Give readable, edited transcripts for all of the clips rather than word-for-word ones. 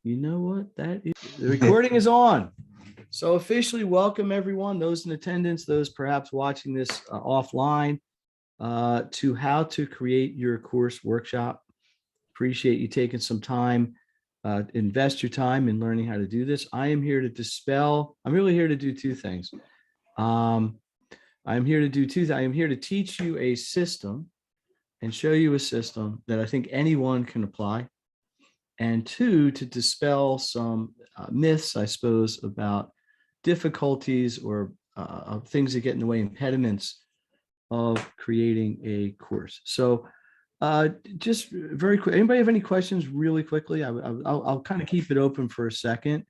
You know what? That is the recording is on. So officially welcome everyone, those in attendance, those perhaps watching this offline, to how to create your course workshop. Appreciate you taking some time, invest your time in learning how to do this. I am here to dispel. I'm really here to do two things. I'm here to do two things. I am here to teach you a system and show you a system that I think anyone can apply. And two, to dispel some myths, I suppose, about difficulties or things that get in the way, impediments of creating a course. So just very quick, anybody have any questions really quickly? I'll kind of keep it open for a second.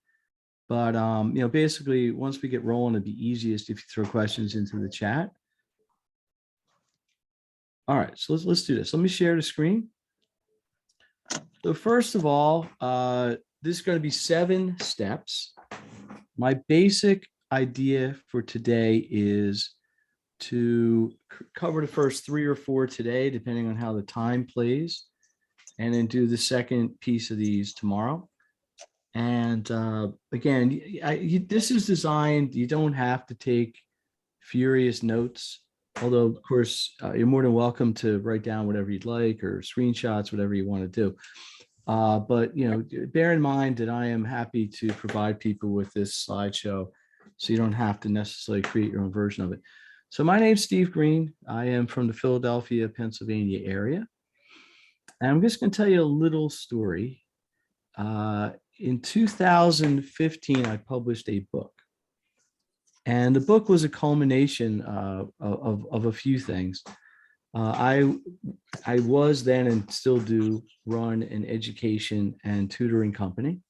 But basically, once we get rolling, it'd be easiest if you throw questions into the chat. All right, so let's do this. Let me share the screen. So first of all, this is going to be 7 steps. My basic idea for today is to cover the first 3 or 4 today, depending on how the time plays, and then do the second piece of these tomorrow. And again, this is designed, you don't have to take furious notes, although of course you're more than welcome to write down whatever you'd like or screenshots, whatever you want to do. But bear in mind that I am happy to provide people with this slideshow, so you don't have to necessarily create your own version of it. So my name's Steve Green. I am from the Philadelphia, Pennsylvania area. And I'm just going to tell you a little story. In 2015, I published a book. And the book was a culmination of a few things. I was then and still do run an education and tutoring company.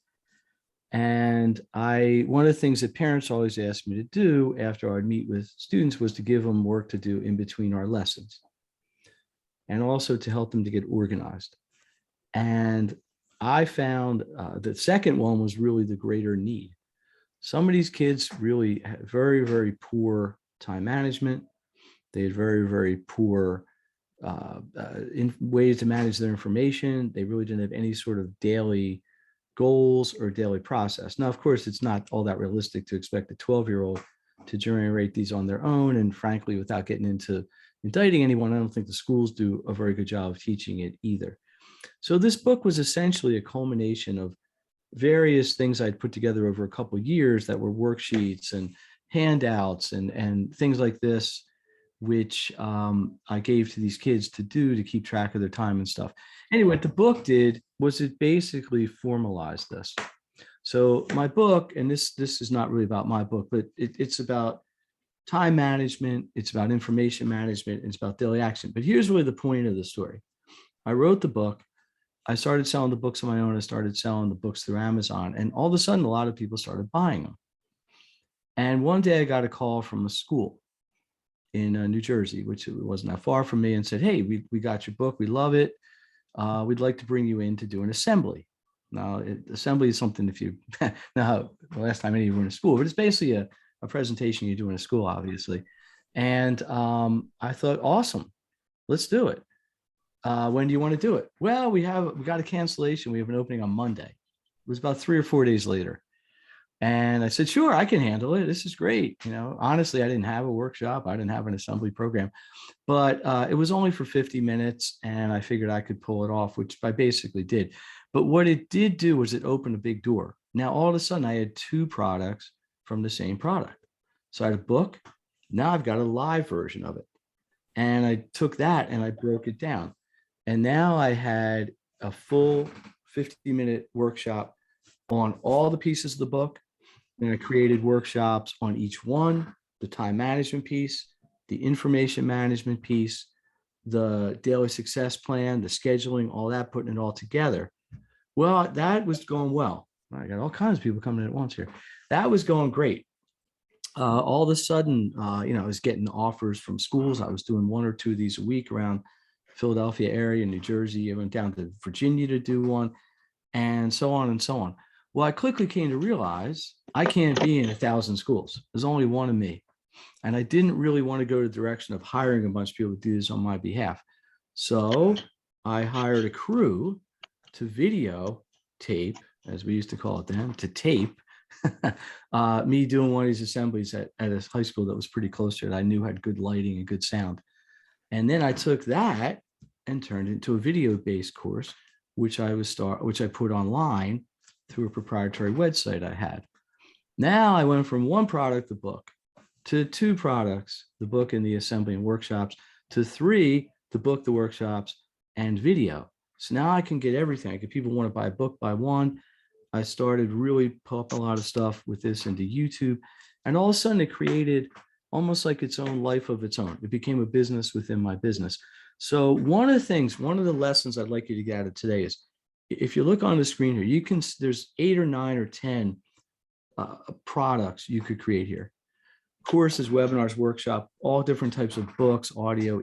And one of the things that parents always asked me to do after I'd meet with students was to give them work to do in between our lessons, and also to help them to get organized. And I found the second one was really the greater need. Some of these kids really had very, very poor time management. They had very, very poor in ways to manage their information. They really didn't have any sort of daily goals or daily process. Now, of course, it's not all that realistic to expect a 12-year-old to generate these on their own. And frankly, without getting into indicting anyone, I don't think the schools do a very good job of teaching it either. So this book was essentially a culmination of various things I'd put together over a couple of years that were worksheets and handouts and things like this, which I gave to these kids to do to keep track of their time and stuff. Anyway, what the book did was it basically formalized this. So my book, and this is not really about my book, but it's about time management, it's about information management, it's about daily action. But here's really the point of the story. I wrote the book. I started selling the books on my own. I started selling the books through Amazon. And all of a sudden, a lot of people started buying them. And one day I got a call from a school in New Jersey, which wasn't that far from me, and said, hey, we got your book. We love it. We'd like to bring you in to do an assembly. Now, assembly is something, if you now the last time any of you were in a school, but it's basically a presentation you do in a school, obviously. And I thought, awesome, let's do it. When do you want to do it? Well, we got a cancellation. We have an opening on Monday. It was about 3 or 4 days later. And I said, sure, I can handle it. This is great. Honestly, I didn't have a workshop. I didn't have an assembly program, but it was only for 50 minutes. And I figured I could pull it off, which I basically did. But what it did do was it opened a big door. Now, all of a sudden, I had 2 products from the same product. So I had a book. Now I've got a live version of it. And I took that and I broke it down. And now I had a full 50-minute workshop on all the pieces of the book. And I created workshops on each one, the time management piece, the information management piece, the daily success plan, the scheduling, all that, putting it all together. Well, that was going well. I got all kinds of people coming in at once here. That was going great. All of a sudden, I was getting offers from schools. I was doing 1 or 2 of these a week around Philadelphia area, New Jersey. I went down to Virginia to do one, and so on and so on. Well, I quickly came to realize I can't be in 1,000 schools. There's only one of me. And I didn't really want to go to the direction of hiring a bunch of people to do this on my behalf. So I hired a crew to videotape as we used to call it then, to tape me doing one of these assemblies at a high school that was pretty close to it. I knew had good lighting and good sound. And then I took that and turned it into a video-based course, which I put online through a proprietary website I had. Now I went from one product, the book, to two products, the book and the assembly and workshops, to three, the book, the workshops, and video. So now I can get everything. People want to buy a book, buy one. I started really pumping a lot of stuff with this into YouTube. And all of a sudden it created almost like its own life of its own. It became a business within my business. So one of the lessons I'd like you to get out of today is, if you look on the screen here, there's 8 or 9 or 10 products you could create here. Courses, webinars, workshop, all different types of books, audio,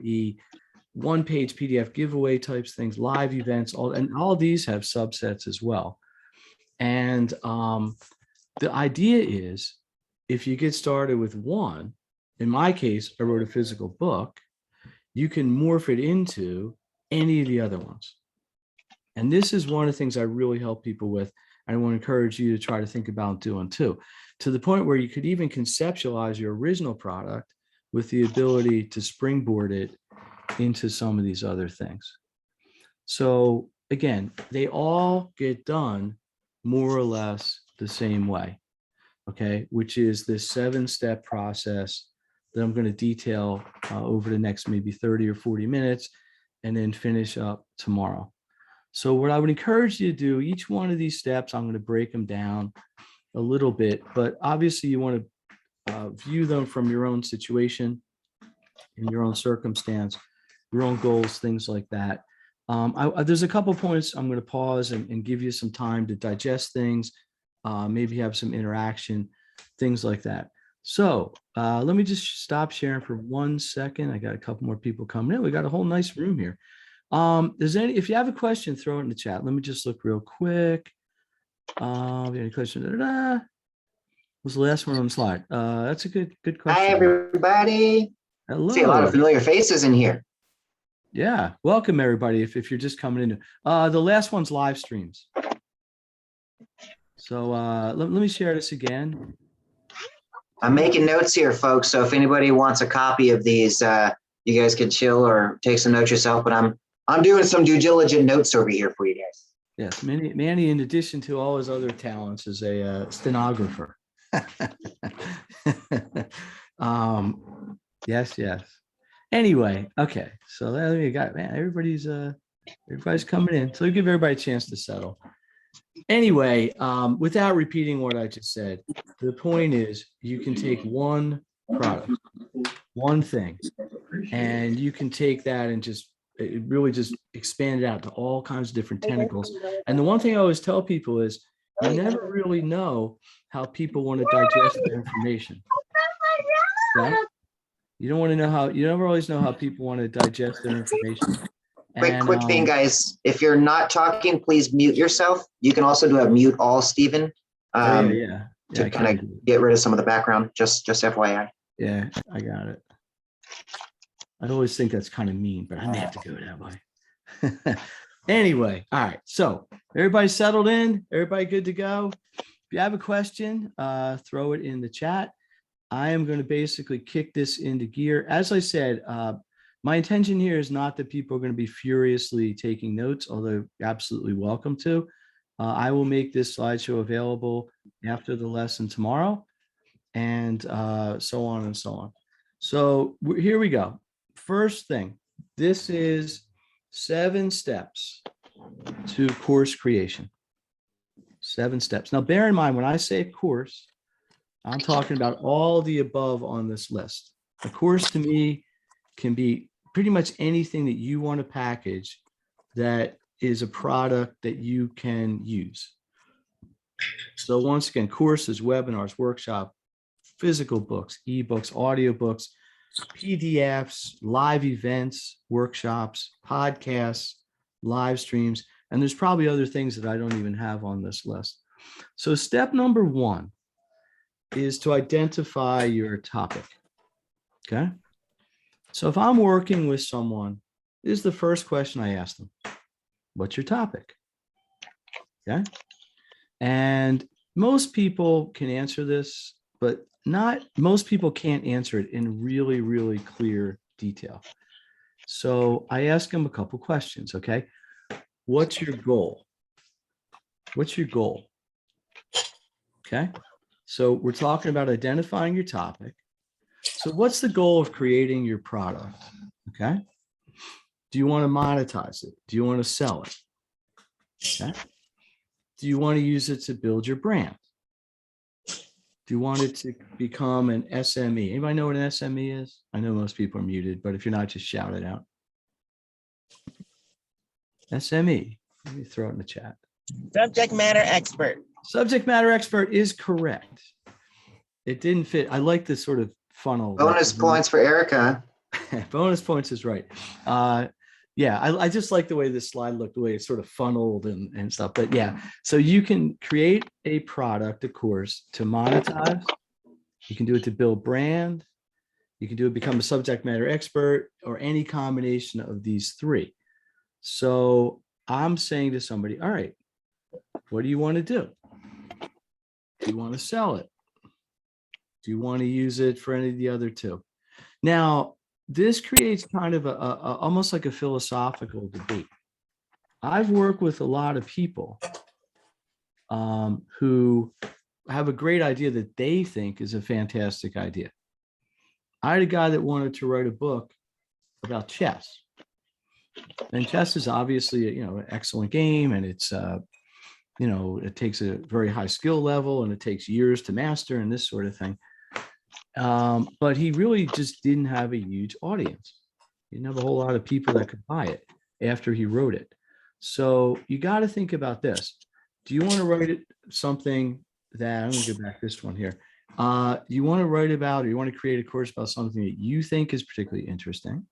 one-page PDF giveaway types, things, live events, all these have subsets as well. And the idea is, if you get started with one, in my case, I wrote a physical book, you can morph it into any of the other ones. And this is one of the things I really help people with. And I want to encourage you to try to think about doing too, to the point where you could even conceptualize your original product with the ability to springboard it into some of these other things. So again, they all get done more or less the same way, okay, which is this 7-step process that I'm going to detail over the next maybe 30 or 40 minutes and then finish up tomorrow. So what I would encourage you to do, each one of these steps, I'm going to break them down a little bit, but obviously you want to view them from your own situation, in your own circumstance, your own goals, things like that. There's a couple points I'm going to pause and give you some time to digest things, maybe have some interaction, things like that. So let me just stop sharing for 1 second. I got a couple more people coming in. We got a whole nice room here. If you have a question, throw it in the chat. Let me just look real quick. Any question? What's the last one on the slide? That's a good question. Hi, everybody. Hello. See a lot of familiar faces in here. Yeah, welcome everybody. If you're just coming in, the last one's live streams. So let me share this again. I'm making notes here, folks. So if anybody wants a copy of these, you guys can chill or take some notes yourself. But I'm doing some due diligent notes over here for you guys. Yes, Manny, in addition to all his other talents, is a stenographer. Yes. Anyway, okay. So there you got, man. Everybody's coming in. So give everybody a chance to settle. Anyway, without repeating what I just said, the point is you can take one product, one thing, and you can take that and really just expand it out to all kinds of different tentacles. And the one thing I always tell people is you never really know how people want to digest the information. Right? You don't want to know you never always know how people want to digest their information. Quick thing, guys. If you're not talking, please mute yourself. You can also do a mute all, Stephen. To kind of get rid of some of the background, just FYI. Yeah, I got it. I always think that's kind of mean, but I may have to go that way. Anyway, all right. So everybody settled in? Everybody good to go? If you have a question, throw it in the chat. I am going to basically kick this into gear. As I said, my intention here is not that people are going to be furiously taking notes, although absolutely welcome to. I will make this slideshow available after the lesson tomorrow, and so on and so on. So here we go. First thing, this is 7 steps to course creation. 7 steps. Now, bear in mind, when I say course, I'm talking about all the above on this list. A course to me can be pretty much anything that you want to package that is a product that you can use. So once again, courses, webinars, workshop, physical books, ebooks, audiobooks, PDFs, live events, workshops, podcasts, live streams, and there's probably other things that I don't even have on this list. So step number 1 is to identify your topic, okay? So if I'm working with someone, this is the first question I ask them. What's your topic? Okay. And most people can answer this, but not most people can't answer it in really, really clear detail. So I ask them a couple questions. Okay. What's your goal? What's your goal? Okay. So we're talking about identifying your topic. So what's the goal of creating your product? Okay. Do you want to monetize it? Do you want to sell it? Okay. Do you want to use it to build your brand? Do you want it to become an SME? Anybody know what an SME is? I know most people are muted, but if you're not, just shout it out. SME. Let me throw it in the chat. Subject matter expert. Subject matter expert is correct. It didn't fit. I like this sort of funnel. Bonus points for Erica. Bonus points is right. Yeah, I just like the way this slide looked, the way it sort of funneled and stuff. But yeah, so you can create a product, of course, to monetize. You can do it to build brand. You can do it become a subject matter expert, or any combination of these three. So I'm saying to somebody, all right, what do you want to do? Do you want to sell it? Do you want to use it for any of the other two? Now, this creates kind of a almost like a philosophical debate. I've worked with a lot of people who have a great idea that they think is a fantastic idea. I had a guy that wanted to write a book about chess. And chess is obviously, an excellent game, and it's, it takes a very high skill level, and it takes years to master and this sort of thing. But he really just didn't have a huge audience. He didn't have a whole lot of people that could buy it after he wrote it. So you got to think about this. Do you want to write something that, I'm going to go back this one here. You want to write about, or you want to create a course about something that you think is particularly interesting?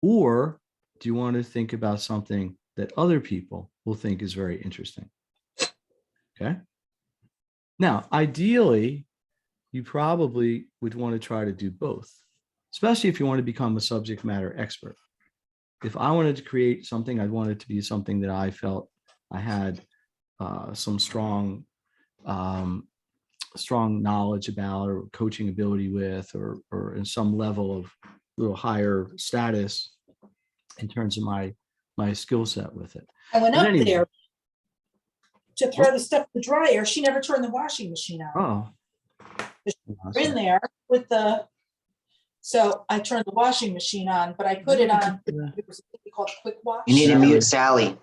Or do you want to think about something that other people will think is very interesting? Okay. Now, ideally, you probably would want to try to do both, especially if you want to become a subject matter expert. If I wanted to create something, I'd want it to be something that I felt I had some strong knowledge about, or coaching ability with, or in some level of little higher status in terms of my skill set with it. I went But up anyway. there to throw the stuff in the dryer. She never turned the washing machine on. Oh. We're in there with so I turned the washing machine on, but I put it on, it was called quick wash. You need to mute Sally.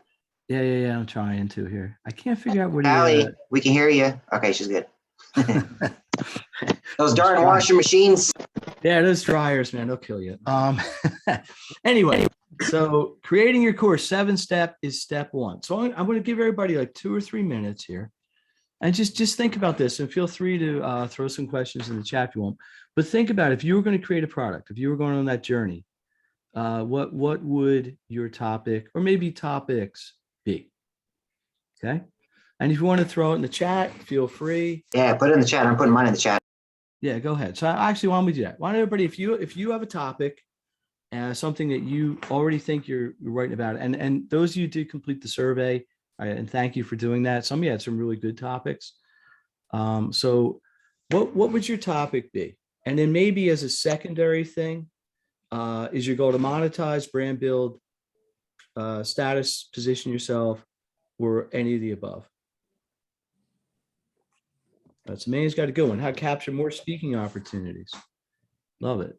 Yeah. I'm trying to here. I can't figure out what Sally, we can hear you. Okay, she's good. Those darn washing machines. Yeah, those dryers, man, they'll kill you. Anyway, so creating your course, 7-step is step 1. So I'm going to give everybody like 2 or 3 minutes here. And just think about this, and feel free to throw some questions in the chat if you want. But think about, if you were going to create a product, if you were going on that journey, what would your topic, or maybe topics, be? Okay. And if you want to throw it in the chat, feel free. Yeah, put it in the chat. I'm putting mine in the chat. Yeah, go ahead. So actually, why don't we do that? Why don't everybody, if you have a topic, something that you already think you're writing about, and those of you did complete the survey, and thank you for doing that. Some of you had some really good topics. So what would your topic be? And then maybe as a secondary thing, is your goal to monetize, brand build, status, position yourself, or any of the above? That's Manny's got a good one. How to capture more speaking opportunities. Love it.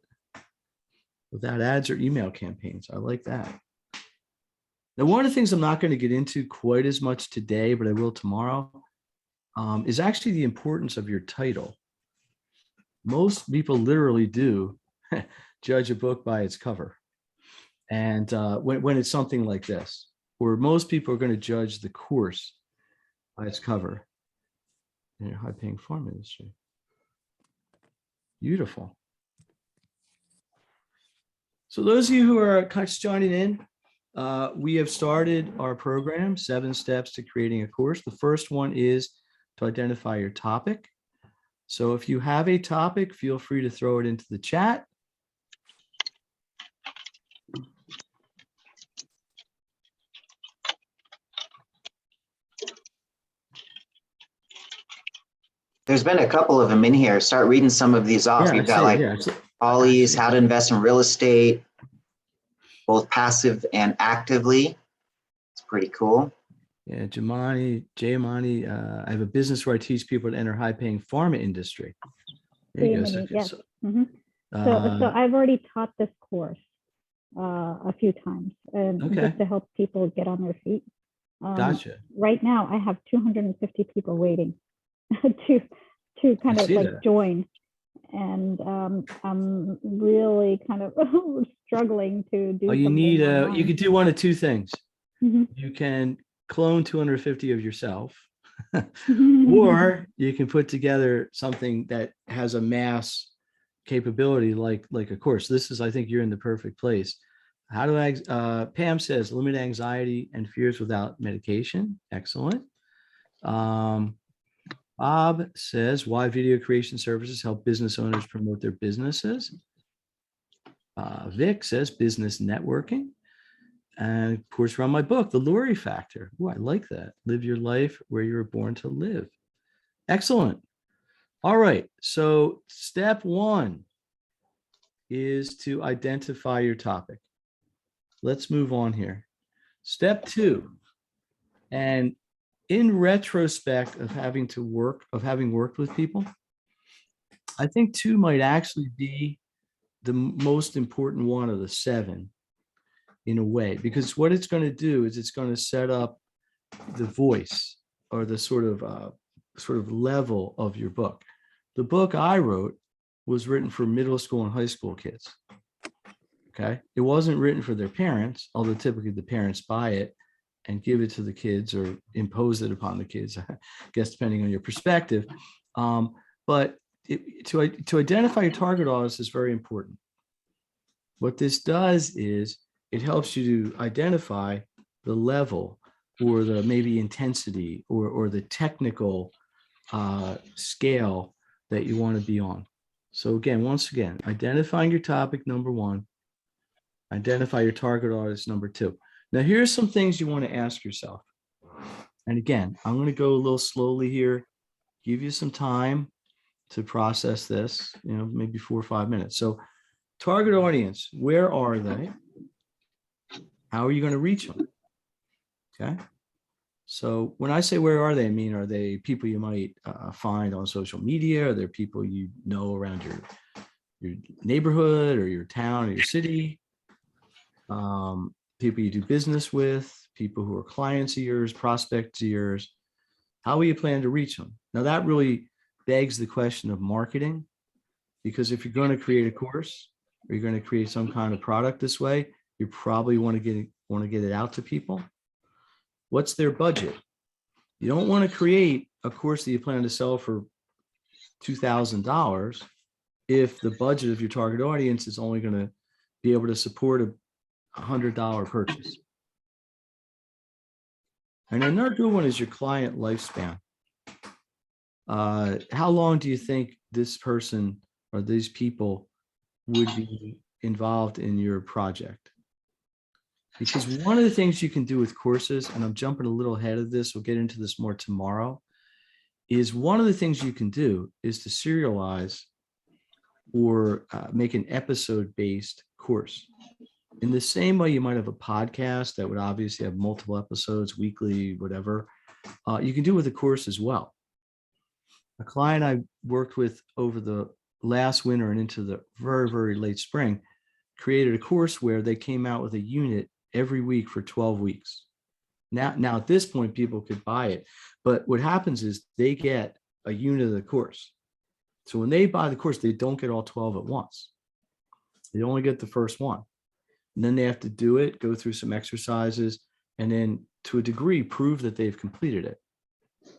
Without ads or email campaigns. I like that. Now, one of the things I'm not going to get into quite as much today, but I will tomorrow, is actually the importance of your title. Most people literally do judge a book by its cover. And when it's something like this, where most people are going to judge the course by its cover. In a high-paying farm industry. Beautiful. So those of you who are just joining in, we have started our program, 7 Steps to Creating a Course. The first one is to identify your topic. So if you have a topic, feel free to throw it into the chat. There's been a couple of them in here. Start reading some of these off. Yeah, You've got like Ollie's, how to invest in real estate, both passive and actively. It's pretty cool. Yeah, Giamatti, I have a business where I teach people to enter high-paying pharma industry. There you go. Yes. So I've already taught this course a few times, and just to help people get on their feet. Gotcha. Right now, I have 250 people waiting to kind of like join, and I'm really kind of struggling to do. You need you could do one of two things. You can clone 250 of yourself, or you can put together something that has a mass capability like a course. This is, I think you're in the perfect place. How do I, Pam says, limit anxiety and fears without medication. Excellent. Bob says, why video creation services help business owners promote their businesses. Vic says, business networking. And of course, around my book, The Lori Factor. Oh, I like that. Live your life where you were born to live. Excellent. All right. So step one is to identify your topic. Let's move on here. Step two, and in retrospect of having worked with people, I think two might actually be the most important one of the seven in a way, because what it's going to do is it's going to set up the voice or the sort of level of your book. The book I wrote was written for middle school and high school kids. Okay. It wasn't written for their parents, although typically the parents buy it and give it to the kids or impose it upon the kids, I guess, depending on your perspective. But to identify your target audience is very important. What this does is it helps you to identify the level or the maybe intensity or the technical scale that you want to be on. So again, once again, identifying your topic, number one, identify your target audience, number two. Now, here's some things you want to ask yourself. And again, I'm going to go a little slowly here, give you some time to process this, maybe 4 or 5 minutes. So target audience, where are they? How are you going to reach them? Okay. So when I say where are they, I mean, are they people you might find on social media? Are there people you know around your neighborhood or your town or your city? People you do business with, people who are clients of yours, prospects of yours. How will you plan to reach them? Now that really begs the question of marketing, because if you're going to create a course or you're going to create some kind of product this way, you probably want to get it out to people. What's their budget? You don't want to create a course that you plan to sell for $2,000 if the budget of your target audience is only going to be able to support a $100 purchase. And another good one is your client lifespan. How long do you think this person or these people would be involved in your project? Because one of the things you can do with courses, and I'm jumping a little ahead of this, we'll get into this more tomorrow, is one of the things you can do is to serialize or make an episode-based course. In the same way you might have a podcast that would obviously have multiple episodes, weekly, whatever, you can do with a course as well. A client I worked with over the last winter and into the very, very late spring created a course where they came out with a unit every week for 12 weeks. Now at this point, people could buy it, but what happens is they get a unit of the course. So when they buy the course, they don't get all 12 at once. They only get the first one. And then they have to do it, go through some exercises, and then to a degree, prove that they've completed it.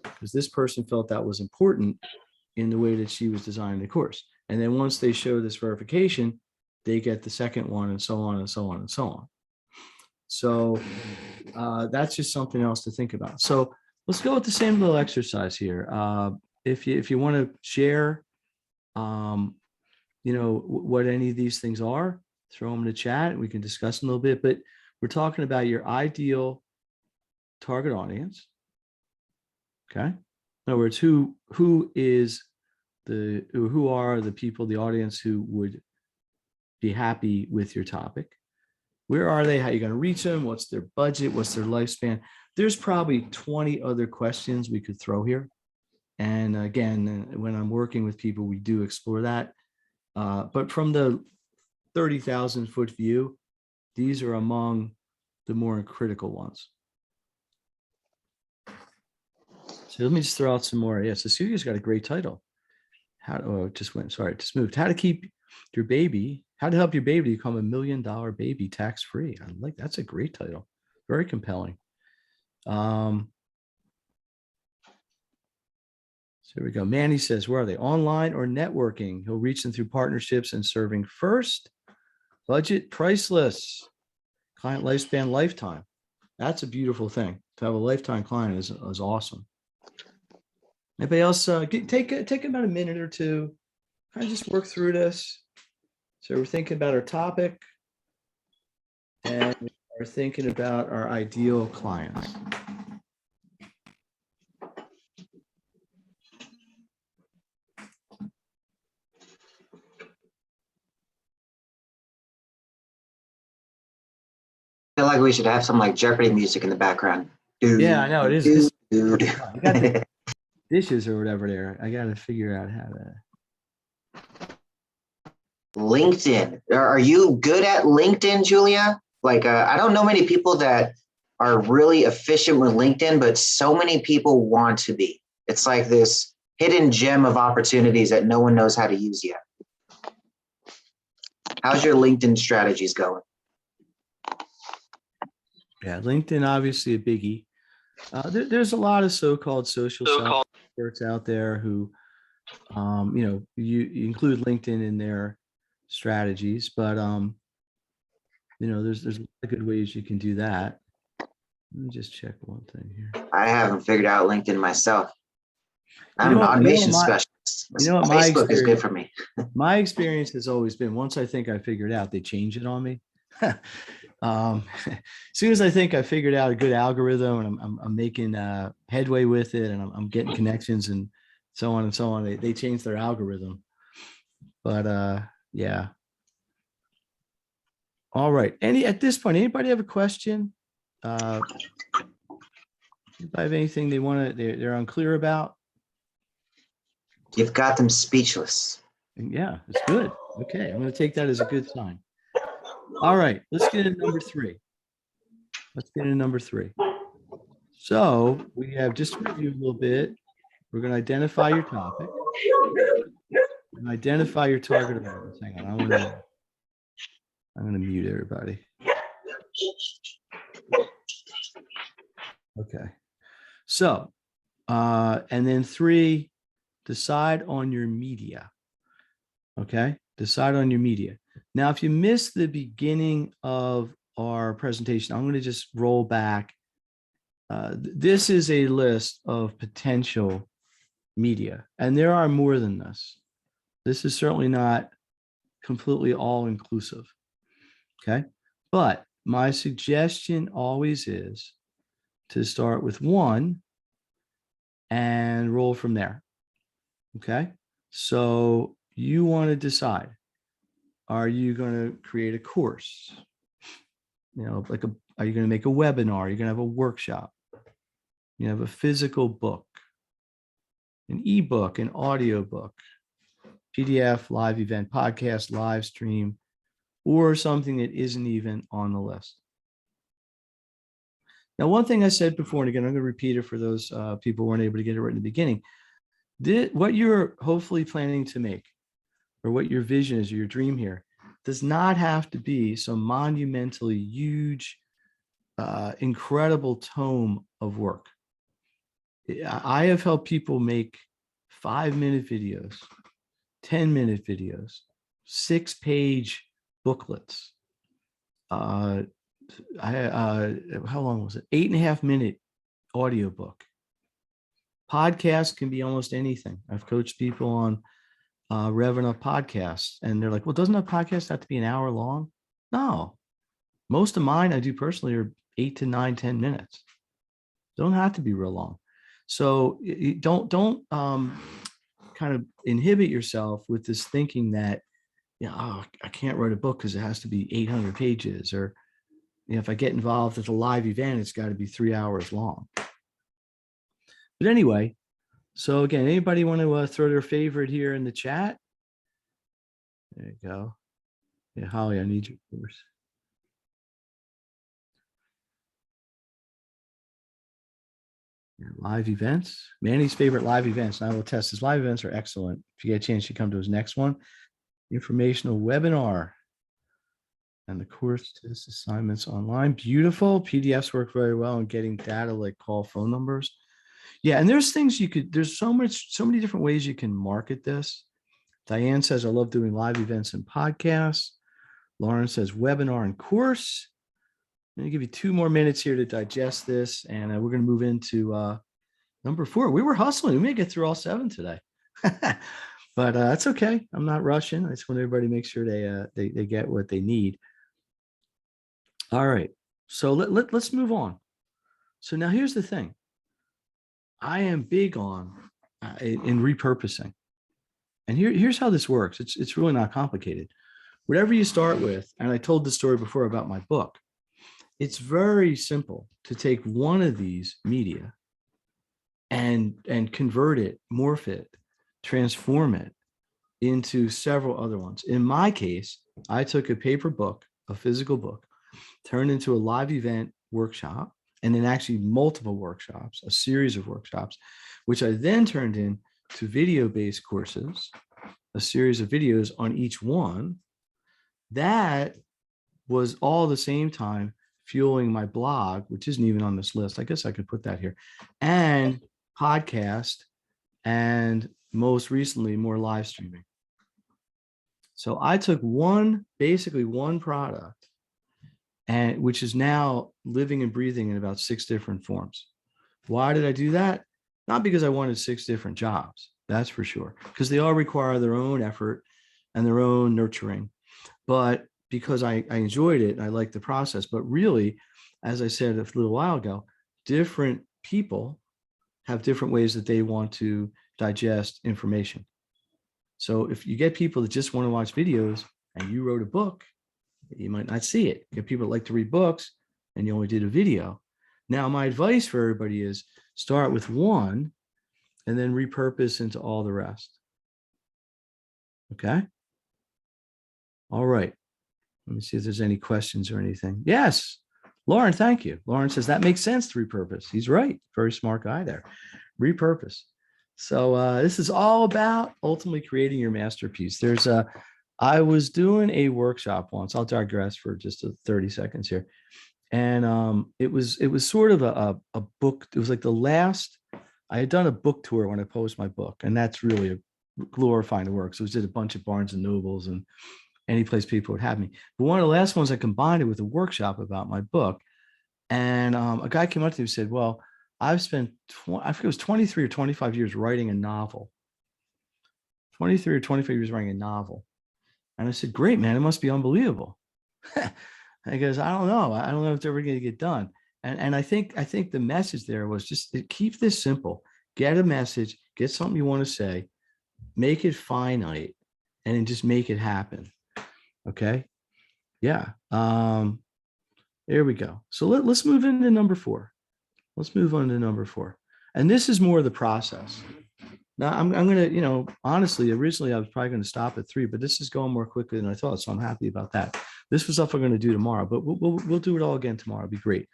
Because this person felt that was important in the way that she was designing the course. And then once they show this verification, they get the second one, and so on and so on and so on. So that's just something else to think about. So let's go with the same little exercise here. If you want to share, what any of these things are, throw them in the chat. We can discuss them a little bit, but we're talking about your ideal target audience. Okay. In other words, who are the people, the audience who would be happy with your topic? Where are they? How are you going to reach them? What's their budget? What's their lifespan? There's probably 20 other questions we could throw here. And again, when I'm working with people, we do explore that. But from the 30,000 foot view, these are among the more critical ones. So let me just throw out some more. Yeah, Cecilia's got a great title. Just moved. How to keep your baby, how to help your baby become $1 million baby tax-free. I like, that's a great title. Very compelling. So here we go. Manny says, where are they? Online or networking? He'll reach them through partnerships and serving first. Budget priceless. Client lifespan lifetime. That's a beautiful thing. To have a lifetime client is awesome. Anybody else take about a minute or two, kind of just work through this. So we're thinking about our topic and we're thinking about our ideal clients. I feel like we should have some like Jeopardy music in the background. Dude, yeah, I know it is. Dude. You got the dishes or whatever there. I got to figure out how to. LinkedIn. Are you good at LinkedIn, Julia? Like, I don't know many people that are really efficient with LinkedIn, but so many people want to be. It's like this hidden gem of opportunities that no one knows how to use yet. How's your LinkedIn strategies going? Yeah, LinkedIn, obviously a biggie. There's a lot of so-called social experts out there who, you include LinkedIn in their strategies, but there's a lot of good ways you can do that. Let me just check one thing here. I haven't figured out LinkedIn myself. I'm an automation specialist. Facebook is good for me. My experience has always been, once I think I figured out, they change it on me. As soon as I think I figured out a good algorithm and I'm making headway with it and I'm getting connections and so on and so on, they change their algorithm. But yeah. All right. At this point, anybody have a question? If I have anything they're unclear about? You've got them speechless. Yeah, it's good. Okay, I'm going to take that as a good sign. All right, let's get into number three. So we have, just to review a little bit, we're going to identify your topic and identify your target audience. Hang on, I'm going to mute everybody. Okay. So, and then 3, decide on your media. Okay. Decide on your media. Now, if you missed the beginning of our presentation, I'm going to just roll back. This is a list of potential media, and there are more than this. This is certainly not completely all inclusive. Okay. But my suggestion always is to start with one and roll from there. Okay. So you want to decide, are you going to create a course? Are you going to make a webinar? Are you going to have a workshop? You have a physical book, an ebook, an audio book, PDF, live event, podcast, live stream, or something that isn't even on the list. Now, one thing I said before, and again, I'm going to repeat it for those people who weren't able to get it right in the beginning. What you're hopefully planning to make, or what your vision is, or your dream here, does not have to be some monumentally huge, incredible tome of work. I have helped people make 5-minute videos, 10-minute videos, 6-page booklets. How long was it? 8.5-minute audiobook. Podcast can be almost anything. I've coached people on revving up podcasts, and they're like, well, doesn't a podcast have to be an hour long? No. Most of mine I do personally are 8 to 9, 10 minutes. Don't have to be real long. So don't kind of inhibit yourself with this thinking that, oh, I can't write a book because it has to be 800 pages, or if I get involved at a live event, it's got to be 3 hours long. But anyway, so again, anybody want to throw their favorite here in the chat? There you go. Yeah, Holly, I need you, of course. Yeah, live events. Manny's favorite live events. And I will test his live events are excellent. If you get a chance, you come to his next one. Informational webinar. And the course test assignments online. Beautiful. PDFs work very well in getting data like call phone numbers. Yeah, and there's things you could, there's so many different ways you can market this. Diane says, I love doing live events and podcasts. Lauren says, webinar and course. I'm going to give you 2 more minutes here to digest this, and we're going to move into number 4. We were hustling. We may get through all 7 today, but that's okay. I'm not rushing. I just want everybody to make sure they get what they need. All right, so let's move on. So now here's the thing. I am big on in repurposing, and here's how this works. It's really not complicated. Whatever you start with, and I told the story before about my book. It's very simple to take one of these media and convert it, morph it, transform it into several other ones. In my case, I took a paper book, a physical book, turned into a live event workshop, and then actually multiple workshops, a series of workshops, which I then turned into video-based courses, a series of videos on each one. That was all the same time fueling my blog, which isn't even on this list. I guess I could put that here, and podcast, and most recently, more live streaming. So I took basically one product, and which is now living and breathing in about 6 different forms. Why did I do that? Not because I wanted 6 different jobs, that's for sure, because they all require their own effort and their own nurturing, but because I enjoyed it and I liked the process. But really, as I said a little while ago, different people have different ways that they want to digest information. So if you get people that just want to watch videos and you wrote a book, you might not see it. You get people that like to read books and you only did a video. Now, my advice for everybody is start with one and then repurpose into all the rest. Okay. All right. Let me see if there's any questions or anything. Yes, Lauren, thank you. Lauren says that makes sense to repurpose. He's right. Very smart guy there. Repurpose. So this is all about ultimately creating your masterpiece. I was doing a workshop once. I'll digress for just 30 seconds here. And it was sort of a book. It was like I had done a book tour when I posted my book, and that's really glorifying the work. So we did a bunch of Barnes and Nobles and any place people would have me. But one of the last ones, I combined it with a workshop about my book. And a guy came up to me and said, well, I've spent, I forget it was 23 or 25 years writing a novel. 23 or 25 years writing a novel. And I said, great, man, it must be unbelievable. And he goes, I don't know if it's ever going to get done. And I think the message there was just keep this simple. Get a message, get something you want to say, make it finite, and then just make it happen. Okay. Yeah. There we go. So let's move into number 4. Let's move on to number 4. And this is more of the process. Now I'm going to, honestly, originally I was probably going to stop at 3, but this is going more quickly than I thought. So I'm happy about that. This was stuff I'm going to do tomorrow, but we'll do it all again tomorrow. It'll be great.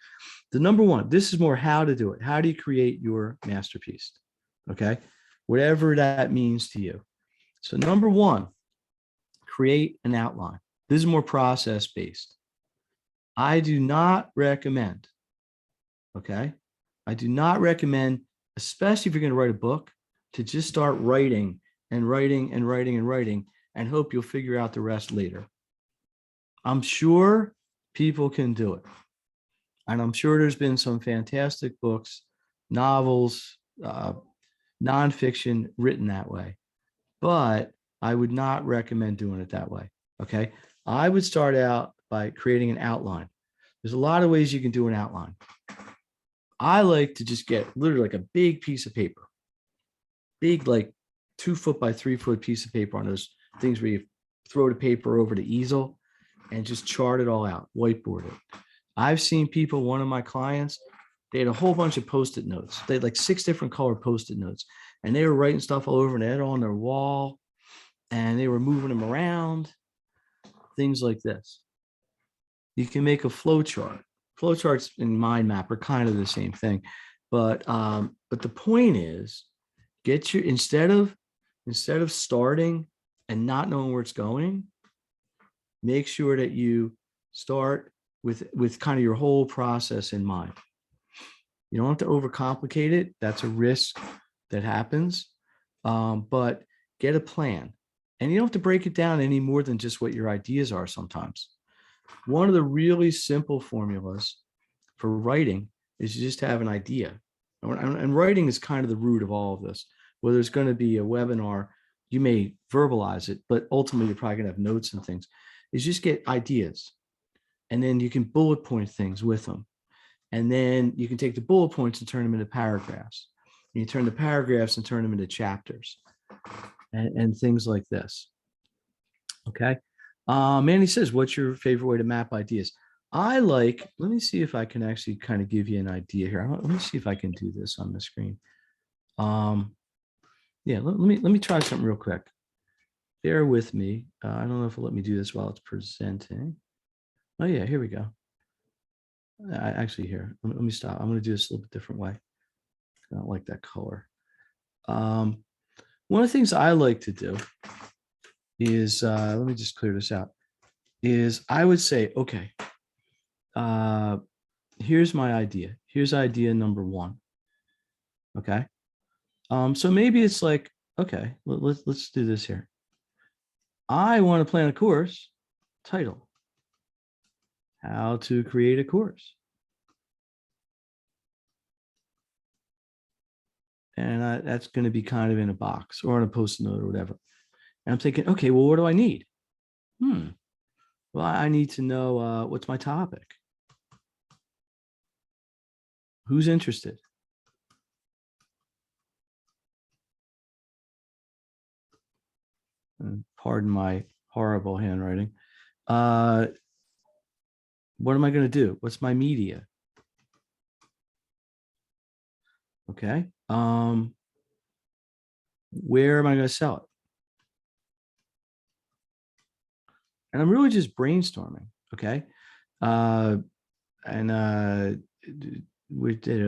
The number 1, this is more how to do it. How do you create your masterpiece? Okay. Whatever that means to you. So number 1, create an outline. This is more process based. I do not recommend, okay? I do not recommend, especially if you're going to write a book, to just start writing and writing and writing and writing and hope you'll figure out the rest later. I'm sure people can do it. And I'm sure there's been some fantastic books, novels, nonfiction written that way. But I would not recommend doing it that way. Okay. I would start out by creating an outline. There's a lot of ways you can do an outline. I like to just get literally like a big piece of paper, big, like 2 foot by 3 foot piece of paper on those things where you throw the paper over the easel and just chart it all out, whiteboard it. I've seen people, one of my clients, they had a whole bunch of Post-it notes. They had like 6 different color Post-it notes, and they were writing stuff all over and they had it on their wall, and they were moving them around, things like this. You can make a flow chart. Flow charts and mind map are kind of the same thing, but the point is, get your instead of starting and not knowing where it's going, make sure that you start with kind of your whole process in mind. You don't have to overcomplicate it. That's a risk that happens, but get a plan, and you don't have to break it down any more than just what your ideas are. Sometimes one of the really simple formulas for writing is you just have an idea, and writing is kind of the root of all of this. Whether it's going to be a webinar, you may verbalize it, but ultimately you're probably going to have notes and things. Is just get ideas, and then you can bullet point things with them. And then you can take the bullet points and turn them into paragraphs. And you turn the paragraphs and turn them into chapters and things like this. Okay. Manny says, what's your favorite way to map ideas? I like, let me see if I can actually kind of give you an idea here. Let me see if I can do this on the screen. Yeah, let me try something real quick. Bear with me. I don't know if it'll let me do this while it's presenting. Oh yeah, here we go. Actually here, let me stop. I'm going to do this a little bit different way. I don't like that color. One of the things I like to do is, let me just clear this out, is I would say, okay, here's my idea. Here's idea number 1. Okay. So maybe it's like, okay, let's do this here. I want to plan a course. Title: How to create a course. And that's going to be kind of in a box or on a Post-it note or whatever. And I'm thinking, okay, well, what do I need? Well, I need to know what's my topic. Who's interested? And pardon my horrible handwriting. What am I going to do? What's my media? Okay. Where am I going to sell it? And I'm really just brainstorming. Okay. Let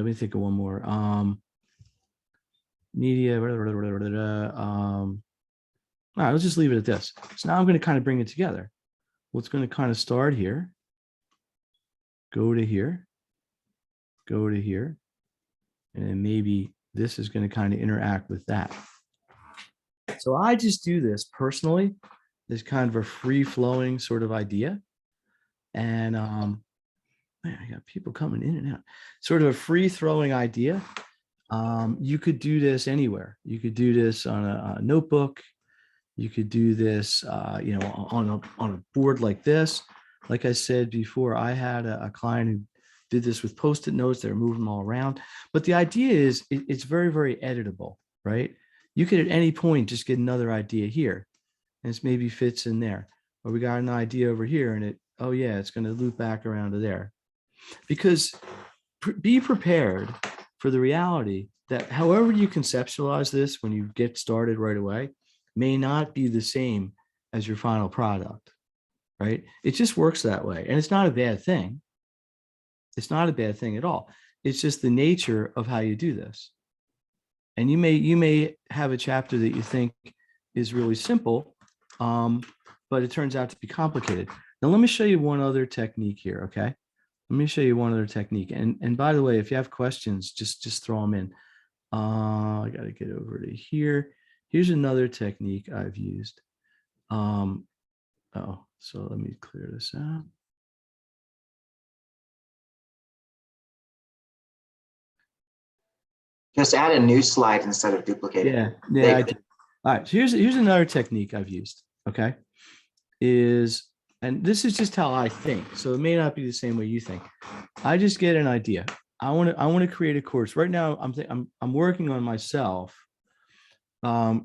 me think of one more. Media. All right, let's just leave it at this. So now I'm going to kind of bring it together. Well, it's going to kind of start here, go to here, go to here, and then maybe this is going to kind of interact with that. So I just do this personally, this kind of a free-flowing sort of idea. And man, I got people coming in and out. Sort of a free-throwing idea. You could do this anywhere. You could do this on a notebook. You could do this, on a board like this. Like I said before, I had a client who did this with Post-it notes. They were moving them all around. But the idea is it's very, very editable, right? You could at any point just get another idea here, and it maybe fits in there. Or we got an idea over here, and oh yeah, it's going to loop back around to there. Because be prepared for the reality that however you conceptualize this when you get started right away may not be the same as your final product, right? It just works that way. And it's not a bad thing. It's not a bad thing at all. It's just the nature of how you do this. And you may have a chapter that you think is really simple, but it turns out to be complicated. Now, let me show you one other technique here, okay? Let me show you one other technique. And by the way, if you have questions, just throw them in. I got to get over to here. Here's another technique I've used. So let me clear this out. Just add a new slide instead of duplicating. Yeah, I did. All right, so here's another technique I've used, okay? And this is just how I think, so it may not be the same way you think. I just get an idea, I want to create a course right now. I'm working on myself,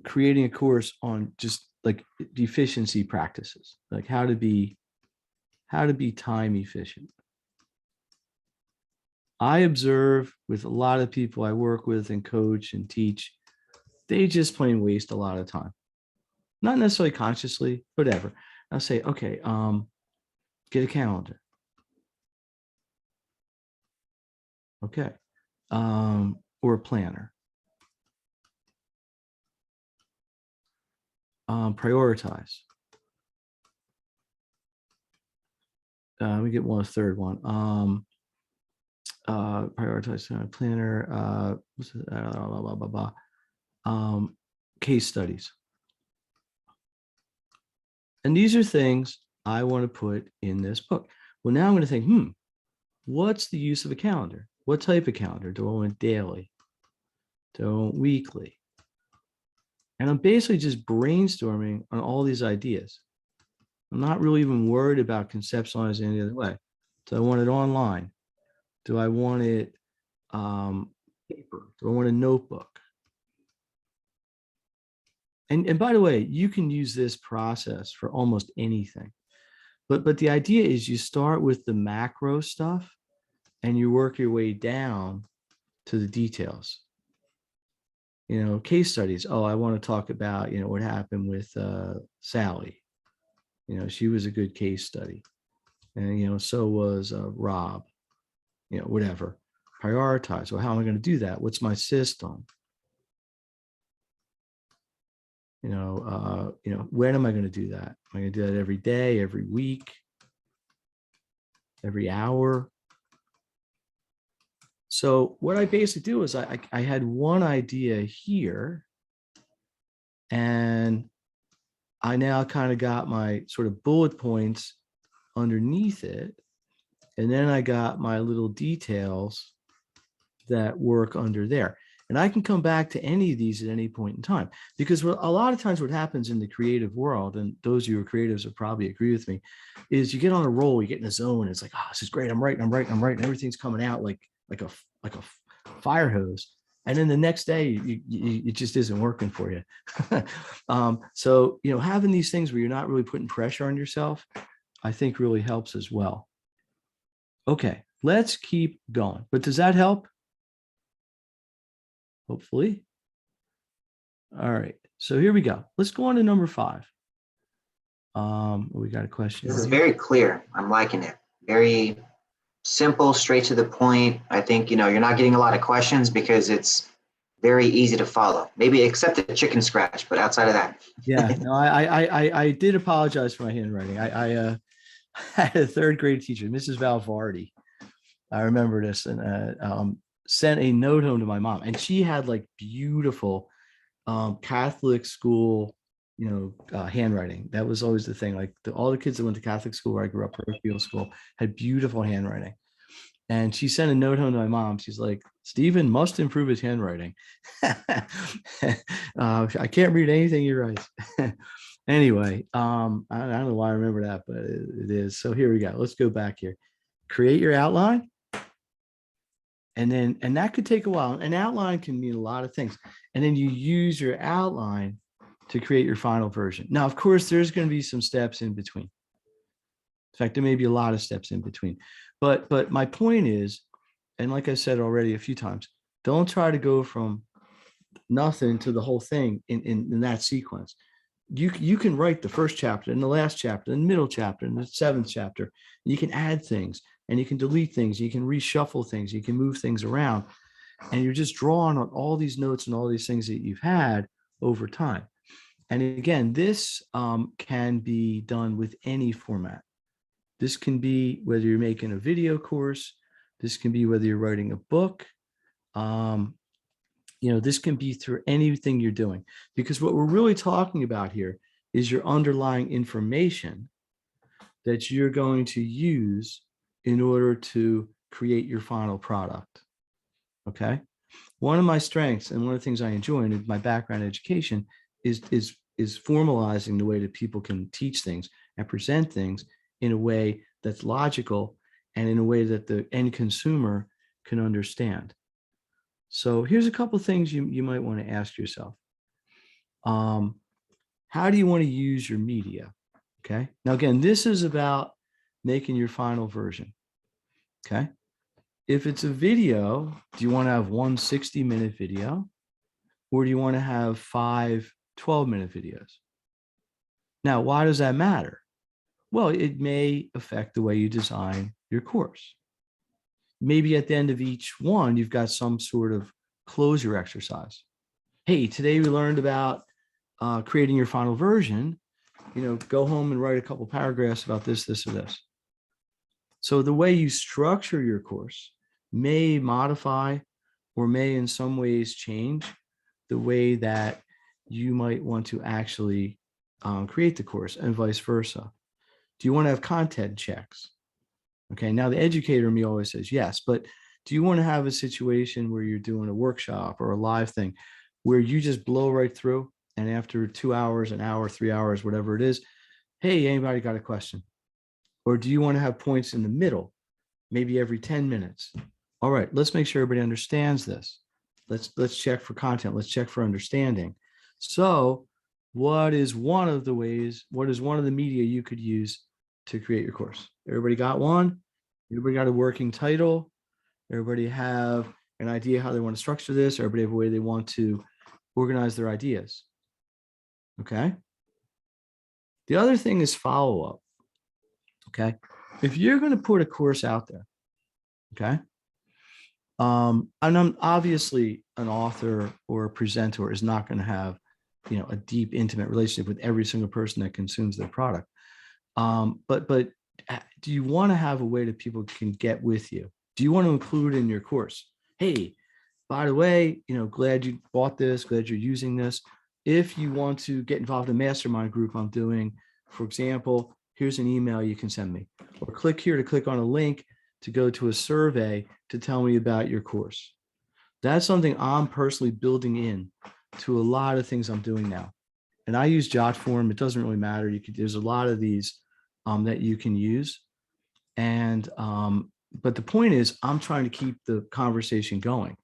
creating a course on just like efficiency practices, like how to be time efficient. I observe with a lot of people I work with and coach and teach, they just plain waste a lot of time. Not necessarily consciously, whatever. I'll say, okay, get a calendar. Okay. Or a planner. Prioritize. We get a third one. Prioritize planner. What's it? Blah, blah, blah. Case studies. And these are things I want to put in this book. Well, now I'm going to think, what's the use of a calendar? What type of calendar? Do I want daily? Do I want weekly? And I'm basically just brainstorming on all these ideas. I'm not really even worried about conceptualizing any other way. Do I want it online? Do I want it paper? Do I want a notebook? And by the way, you can use this process for almost anything. But the idea is you start with the macro stuff and you work your way down to the details. Case studies. Oh, I want to talk about, what happened with Sally. She was a good case study. And, so was Rob, whatever. Prioritize. Well, how am I going to do that? What's my system? When am I going to do that? Am I going to do that every day, every week, every hour? So what I basically do is I had one idea here, and I now kind of got my sort of bullet points underneath it. And then I got my little details that work under there. And I can come back to any of these at any point in time, because a lot of times what happens in the creative world, and those of you who are creatives will probably agree with me, is you get on a roll, you get in a zone. It's like, oh, this is great. I'm writing. Everything's coming out like a fire hose. And then the next day, it just isn't working for you. So, having these things where you're not really putting pressure on yourself, I think really helps as well. Okay, let's keep going. But does that help? Hopefully. All right, so here we go. Let's go on to number 5. We got a question. This is very clear. I'm liking it. Very simple, straight to the point. I think, you're not getting a lot of questions because it's very easy to follow. Maybe except the chicken scratch, but outside of that. Yeah, no, I did apologize for my handwriting. I had a 3rd grade teacher, Mrs. Valvardi. I remember this, and sent a note home to my mom, and she had like beautiful Catholic school, handwriting. That was always the thing. Like all the kids that went to Catholic school where I grew up, parochial school, had beautiful handwriting. And she sent a note home to my mom. She's like, Stephen must improve his handwriting. I can't read anything he writes. Anyway, I don't know why I remember that, but it is. So here we go. Let's go back here. Create your outline. And that could take a while. An outline can mean a lot of things. And then you use your outline to create your final version. Now, of course, there's going to be some steps in between. In fact, there may be a lot of steps in between. But my point is, and like I said already a few times, don't try to go from nothing to the whole thing in that sequence. You can write the first chapter and the last chapter and the middle chapter and the 7th chapter. You can add things and you can delete things. You can reshuffle things. You can move things around. And you're just drawing on all these notes and all these things that you've had over time. And again, this can be done with any format. This can be whether you're making a video course. This can be whether you're writing a book. This can be through anything you're doing, because what we're really talking about here is your underlying information that you're going to use in order to create your final product. Okay. One of my strengths and one of the things I enjoy in my background in education is formalizing the way that people can teach things and present things in a way that's logical and in a way that the end consumer can understand. So here's a couple of things you might want to ask yourself. How do you want to use your media? Okay. Now, again, this is about making your final version. Okay. If it's a video, do you want to have one 60-minute video, or do you want to have 5 12-minute videos? Now, why does that matter? Well, it may affect the way you design your course. Maybe at the end of each one, you've got some sort of closure exercise. Hey, today we learned about creating your final version. Go home and write a couple paragraphs about this, this, or this. So the way you structure your course may modify or may in some ways change the way that you might want to actually create the course, and vice versa. Do you want to have content checks? Okay, now the educator in me always says yes, but do you want to have a situation where you're doing a workshop or a live thing where you just blow right through, and after 2 hours, an hour, 3 hours, whatever it is, hey, anybody got a question? Or do you want to have points in the middle, maybe every 10 minutes? All right, let's make sure everybody understands this. Let's check for content. Let's check for understanding. So what is one of the media you could use to create your course? Everybody got one? Everybody got a working title? Everybody have an idea how they want to structure this? Everybody have a way they want to organize their ideas? Okay. The other thing is follow-up. Okay. If you're going to put a course out there, okay, and I'm obviously an author or a presenter is not going to have, a deep, intimate relationship with every single person that consumes their product. But do you want to have a way that people can get with you? Do you want to include in your course, hey, by the way, glad you bought this, glad you're using this. If you want to get involved in a mastermind group I'm doing, for example, here's an email you can send me, or click here to click on a link to go to a survey to tell me about your course. That's something I'm personally building in to a lot of things I'm doing now. And I use JotForm. It doesn't really matter. There's a lot of these that you can use. And, but the point is, I'm trying to keep the conversation going.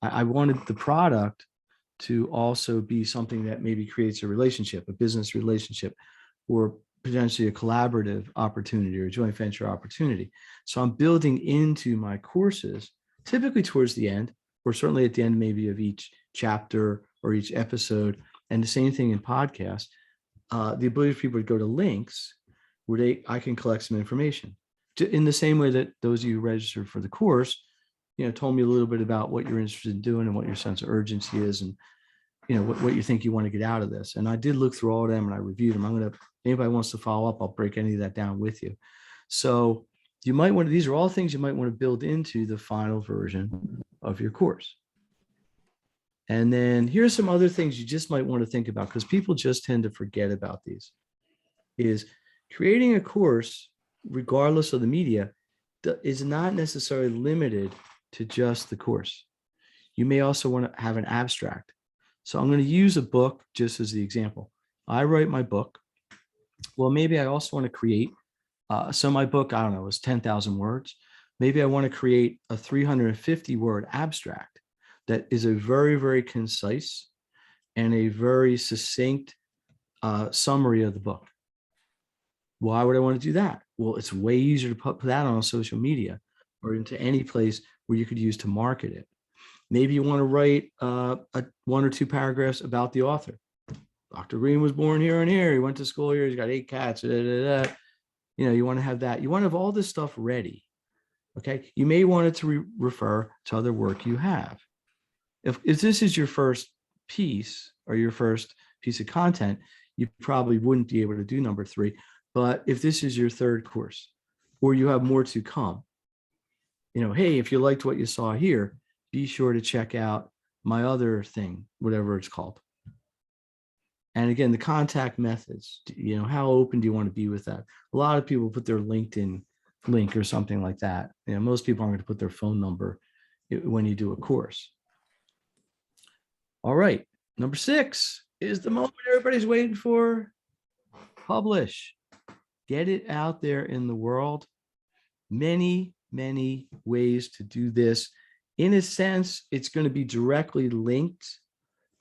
I wanted the product to also be something that maybe creates a relationship, a business relationship, or potentially a collaborative opportunity or a joint venture opportunity. So I'm building into my courses, typically towards the end, or certainly at the end maybe of each chapter or each episode, and the same thing in podcasts, the ability for people to go to links where I can collect some information. In the same way that those of you who registered for the course, told me a little bit about what you're interested in doing and what your sense of urgency is, and what you think you want to get out of this. And I did look through all of them and I reviewed them. Anybody wants to follow up, I'll break any of that down with you. So you might want to, these are all things you might want to build into the final version of your course. And then here's some other things you just might want to think about, because people just tend to forget about these, is creating a course, regardless of the media, is not necessarily limited to just the course. You may also want to have an abstract. So I'm going to use a book just as the example. I write my book. Well, maybe I also want to create, so my book, I don't know, is 10,000 words. Maybe I want to create a 350-word abstract that is a very, very concise and a very succinct summary of the book. Why would I want to do that? Well, it's way easier to put that on social media or into any place where you could use to market it. Maybe you want to write 1 or 2 paragraphs about the author. Dr. Green was born here and here. He went to school here. He's got 8 cats. You want to have that. You want to have all this stuff ready. Okay. You may want it to refer to other work you have. If this is your first piece or your first piece of content, you probably wouldn't be able to do number 3. But if this is your 3rd course, or you have more to come, hey, if you liked what you saw here, be sure to check out my other thing, whatever it's called. And again, the contact methods, how open do you want to be with that? A lot of people put their LinkedIn link or something like that. Most people aren't going to put their phone number when you do a course. All right. Number 6 is the moment everybody's waiting for. Publish. Get it out there in the world. Many many ways to do this. In a sense, it's going to be directly linked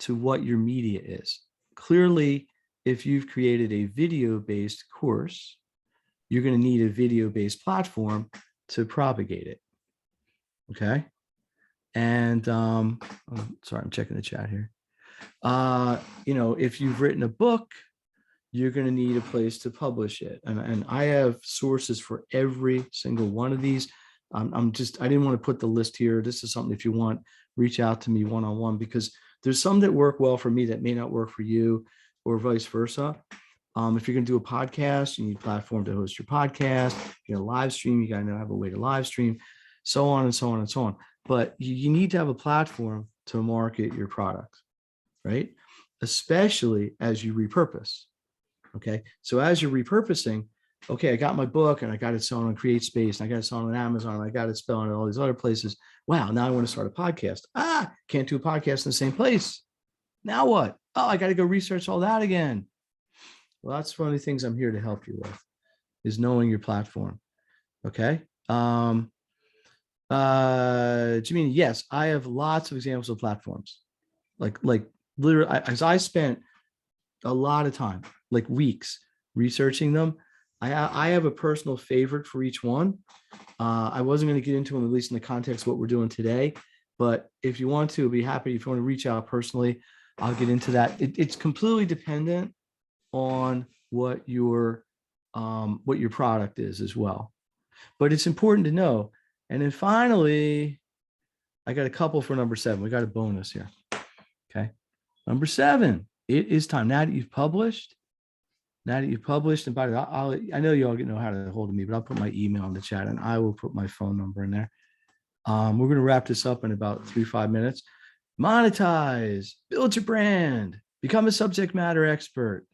to what your media is. Clearly, if you've created a video-based course, you're going to need a video-based platform to propagate it. Okay. And sorry, I'm checking the chat here. If you've written a book, you're going to need a place to publish it. And I have sources for every single one of these. I didn't want to put the list here. This is something, if you want, reach out to me one-on-one, because there's some that work well for me that may not work for you, or vice versa. If you're going to do a podcast, you need a platform to host your podcast. If you're going to live stream, you got to have a way to live stream, so on and so on and so on. But you need to have a platform to market your product, right? Especially as you repurpose. Okay. So as you're repurposing, okay, I got my book and I got it selling on CreateSpace, and I got it selling on Amazon, and I got it selling on all these other places. Wow. Now I want to start a podcast. Can't do a podcast in the same place. Now what? Oh, I got to go research all that again. Well, that's one of the things I'm here to help you with, is knowing your platform. Okay. Jimmy, yes, I have lots of examples of platforms. Like literally, as I spent a lot of time, like weeks, researching them. I have a personal favorite for each one. I wasn't going to get into them, at least in the context of what we're doing today. But if you want to, I'd be happy. If you want to reach out personally, I'll get into that. It's completely dependent on what your product is as well. But it's important to know. And then finally, I got a couple for number 7. We got a bonus here. Okay. Number 7, it is time. Now that you've published, and by the way, I know you all know how to get hold of me, but I'll put my email in the chat, and I will put my phone number in there. We're going to wrap this up in about 3-5 minutes. Monetize, build your brand, become a subject matter expert.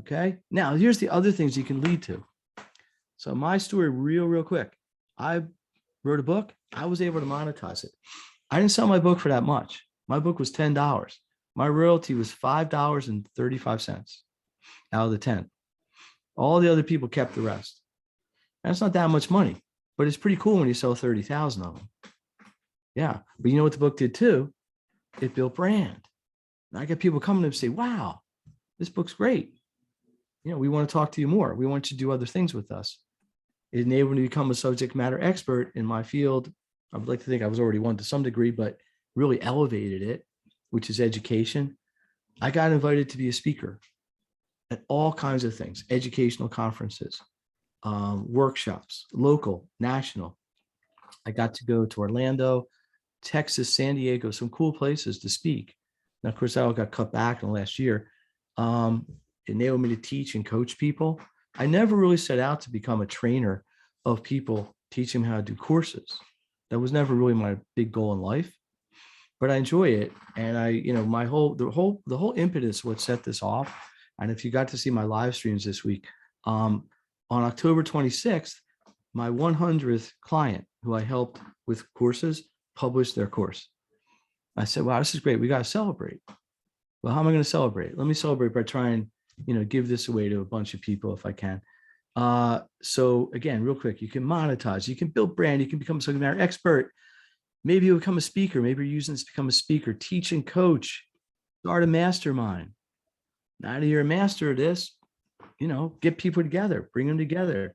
Okay. Now, here's the other things you can lead to. So my story, real quick. I wrote a book. I was able to monetize it. I didn't sell my book for that much. My book was $10. My royalty was $5.35 out of the 10. All the other people kept the rest. That's not that much money, but it's pretty cool when you sell 30,000 of them. Yeah. But you know what the book did too? It built brand. And I get people coming and say, wow, this book's great. We want to talk to you more. We want you to do other things with us. It enabled me to become a subject matter expert in my field. I would like to think I was already one to some degree, but really elevated it, which is education. I got invited to be a speaker at all kinds of things, educational conferences, workshops, local, national. I got to go to Orlando, Texas, San Diego, some cool places to speak. Now, of course, that all got cut back in the last year. It enabled me to teach and coach people. I never really set out to become a trainer of people, teach them how to do courses. That was never really my big goal in life, but I enjoy it. And the whole impetus, what set this off. And if you got to see my live streams this week, on October 26th, my 100th client who I helped with courses published their course. I said, wow, this is great. We got to celebrate. Well, how am I going to celebrate? Let me celebrate by trying, give this away to a bunch of people if I can. So again, real quick, you can monetize, you can build brand, you can become a subject matter expert. Maybe you become a speaker. Maybe you're using this to become a speaker, teach and coach, start a mastermind. Now that you're a master of this, get people together, bring them together,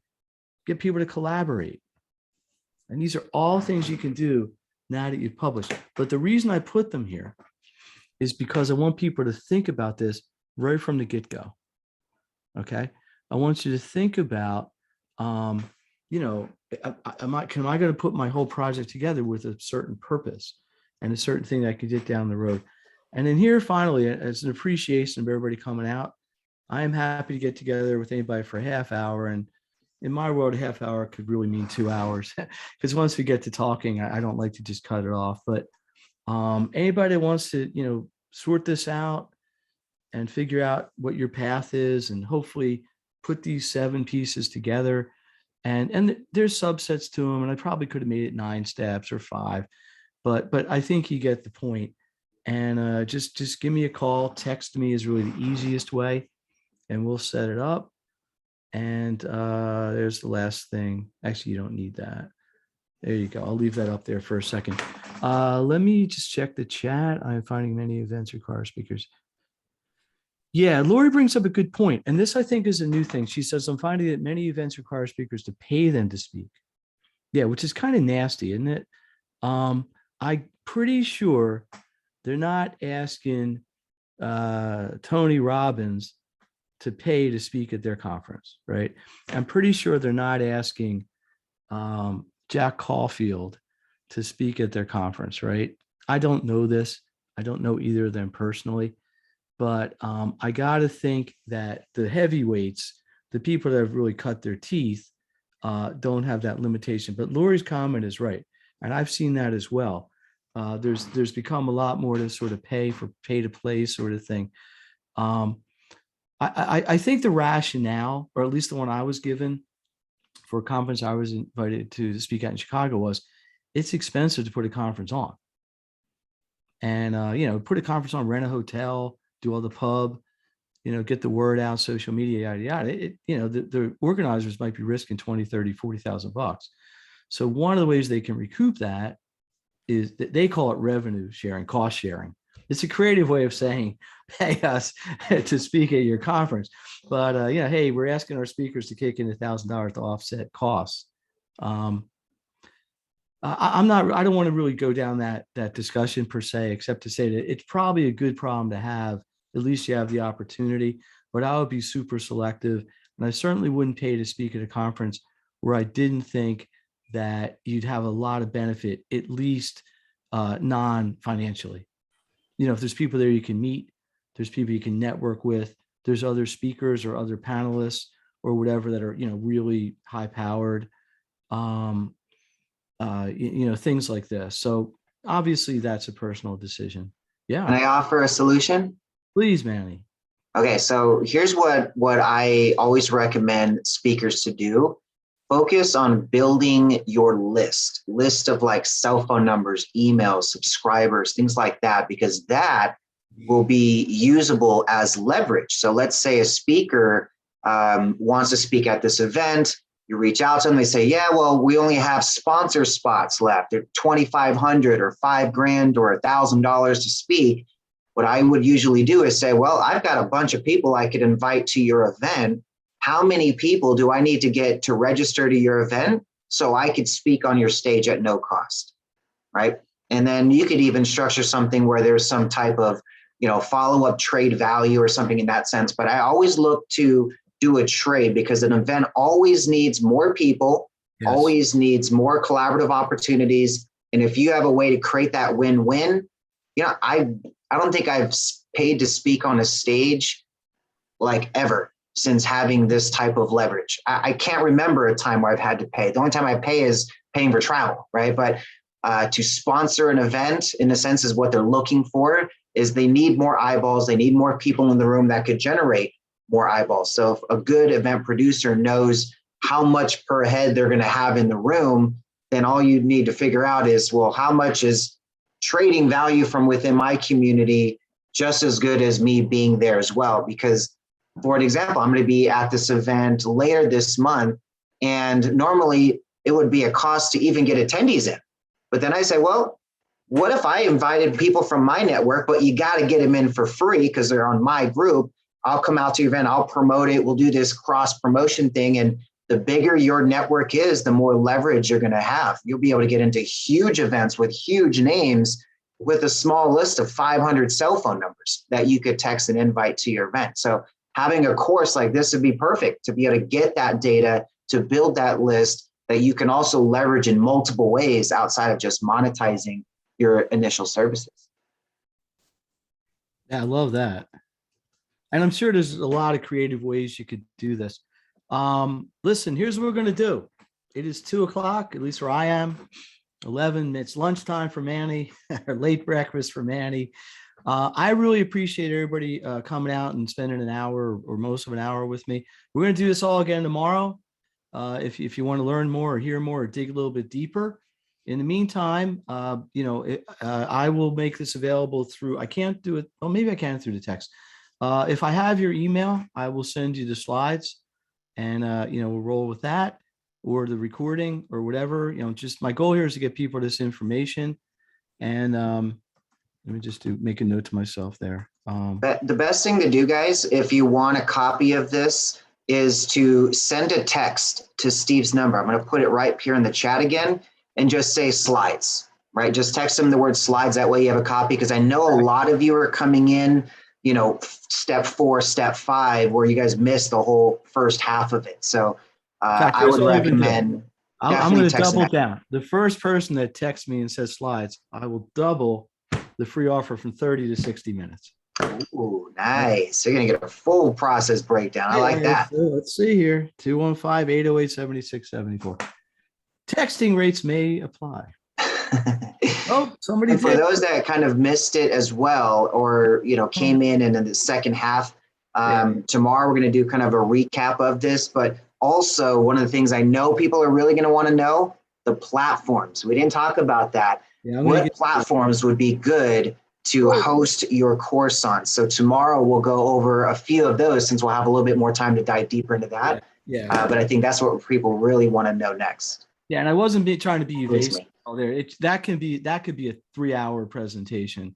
get people to collaborate. And these are all things you can do now that you've published. But the reason I put them here is because I want people to think about this right from the get-go. Okay. I want you to think about, am I going to put my whole project together with a certain purpose and a certain thing that I could get down the road. And then here, finally, as an appreciation of everybody coming out, I am happy to get together with anybody for a half hour. And in my world, a half hour could really mean 2 hours, because once we get to talking, I don't like to just cut it off. But anybody that wants to, sort this out and figure out what your path is, and hopefully put these 7 pieces together. And there's subsets to them, and I probably could have made it 9 steps or 5, but I think you get the point. And just give me a call. Text me is really the easiest way, and we'll set it up. And there's the last thing. Actually, you don't need that. There you go. I'll leave that up there for a second. Let me just check the chat. I'm finding many events require speakers. Yeah, Lori brings up a good point. And this, I think, is a new thing. She says, I'm finding that many events require speakers to pay them to speak. Yeah, which is kind of nasty, isn't it? I'm pretty sure they're not asking Tony Robbins to pay to speak at their conference, right? I'm pretty sure they're not asking Jack Caulfield to speak at their conference, right? I don't know this. I don't know either of them personally, but I got to think that the heavyweights, the people that have really cut their teeth, don't have that limitation. But Lori's comment is right, and I've seen that as well. There's become a lot more to sort of pay to play sort of thing. I think the rationale, or at least the one I was given for a conference I was invited to speak at in Chicago, was it's expensive to put a conference on. And, put a conference on, rent a hotel, do all the pub, get the word out, social media, yada, yada. The organizers might be risking 20, 30, 40,000 bucks. So one of the ways they can recoup that is that they call it revenue sharing, cost sharing. It's a creative way of saying, pay us to speak at your conference. But, hey, we're asking our speakers to kick in $1,000 to offset costs. I don't want to really go down that discussion per se, except to say that it's probably a good problem to have. At least you have the opportunity, but I would be super selective. And I certainly wouldn't pay to speak at a conference where I didn't think that you'd have a lot of benefit, at least non-financially. If there's people there you can meet, there's people you can network with, there's other speakers or other panelists or whatever that are, really high powered, things like this. So obviously that's a personal decision. Yeah. Can I offer a solution? Please, Manny. Okay, so here's what I always recommend speakers to do. Focus on building your list of like cell phone numbers, emails, subscribers, things like that, because that will be usable as leverage. So let's say a speaker wants to speak at this event. You reach out to them, they say, yeah, well, we only have sponsor spots left. They're $2,500 or $5,000 or $1,000 to speak. What I would usually do is say, well, I've got a bunch of people I could invite to your event. How many people do I need to get to register to your event so I could speak on your stage at no cost, right? And then you could even structure something where there's some type of, follow-up trade value or something in that sense. But I always look to do a trade because an event always needs more people, yes, always needs more collaborative opportunities. And if you have a way to create that win-win, I don't think I've paid to speak on a stage like ever since having this type of leverage. I can't remember a time where I've had to pay. The only time I pay is paying for travel, right? But to sponsor an event, in a sense, is what they're looking for, is they need more eyeballs. They need more people in the room that could generate more eyeballs. So if a good event producer knows how much per head they're going to have in the room, then all you need to figure out is, well, how much is trading value from within my community just as good as me being there as well? Because, for an example, I'm going to be at this event later this month, and normally it would be a cost to even get attendees in. But then I say, well, what if I invited people from my network, but you got to get them in for free because they're on my group. I'll come out to your event, I'll promote it. We'll do this cross promotion thing. And the bigger your network is, the more leverage you're going to have. You'll be able to get into huge events with huge names with a small list of 500 cell phone numbers that you could text and invite to your event. So having a course like this would be perfect to be able to get that data, to build that list that you can also leverage in multiple ways outside of just monetizing your initial services. Yeah, I love that. And I'm sure there's a lot of creative ways you could do this. Listen, here's what we're going to do. It is 2:00, at least where I am, 11. It's lunchtime for Manny, or late breakfast for Manny. I really appreciate everybody coming out and spending an hour or most of an hour with me. We're going to do this all again tomorrow. If you want to learn more or hear more or dig a little bit deeper. In the meantime, I will make this available through, I can't do it. Well, maybe I can through the text. If I have your email, I will send you the slides, and we'll roll with that. or the recording or whatever, just my goal here is to get people this information. And let me just make a note to myself there. But the best thing to do, guys, if you want a copy of this, is to send a text to Steve's number. I'm going to put it right here in the chat again and just say slides, right? Just text him the word slides. That way you have a copy, because I know a lot of you are coming in, step 4, step 5, where you guys missed the whole first half of it. So fact, I would here's what I'm gonna do. recommend. I'm going to text double that. down. The first person that texts me and says slides, I will double the free offer from 30 to 60 minutes. Ooh, nice. You're going to get a full process breakdown. I like that. So let's see here. 215-808-7674. Texting rates may apply. Oh, somebody And for did. those that kind of missed it as well, or came in and in the second half, tomorrow we're going to do kind of a recap of this. But also, one of the things I know people are really going to want to know, the platforms. We didn't talk about that. Yeah, What platforms would be good to host your course on? So tomorrow we'll go over a few of those, since we'll have a little bit more time to dive deeper into that. Yeah. But I think that's what people really want to know next. Yeah, and I wasn't trying to be At least evasive. me. That could be a 3-hour presentation.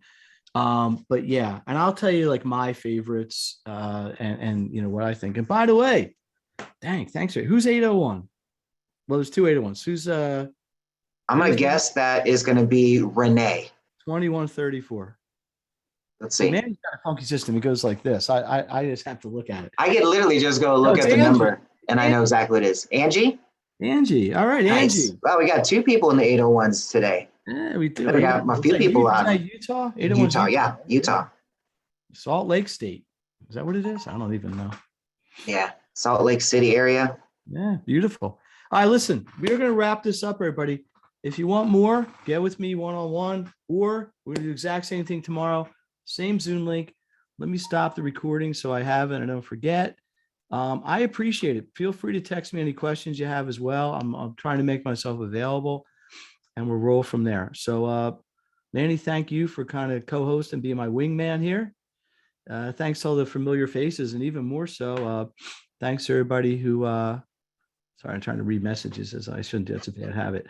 But yeah, and I'll tell you like my favorites and what I think. And by the way, thanks. Who's 801? Well, there's 2 801s. Who's I'm going to guess that is going to be Renee. 2134. Let's see. Man, he's got a funky system. It goes like this. I just have to look at it. I could literally just go look it's at the Angie. number and I know exactly what it is. Angie? Angie. All right, Nice. Angie. Well, we got 2 people in the 801s today. Yeah, we do. We got a few people out. out. Utah? 801's Utah, yeah, Utah. Salt Lake State. Is that what it is? I don't even know. Yeah, Salt Lake City area. Yeah, beautiful. All right, listen, we're going to wrap this up, everybody. If you want more, get with me one-on-one, or we're going to do the exact same thing tomorrow. Same Zoom link. Let me stop the recording so I have it and I don't forget. I appreciate it. Feel free to text me any questions you have as well. I'm trying to make myself available, and we'll roll from there. So, Manny, thank you for kind of co-host and being my wingman here. Thanks to all the familiar faces, and even more so, thanks to everybody who, sorry, I'm trying to read messages as I shouldn't do. That's a bad habit.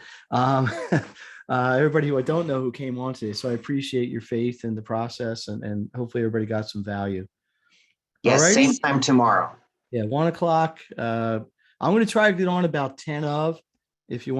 Everybody who I don't know who came on today. So I appreciate your faith in the process, and hopefully everybody got some value. Yes, Alrighty? same time tomorrow. Yeah, 1 o'clock. I'm going to try to get on about 10 of, if you want.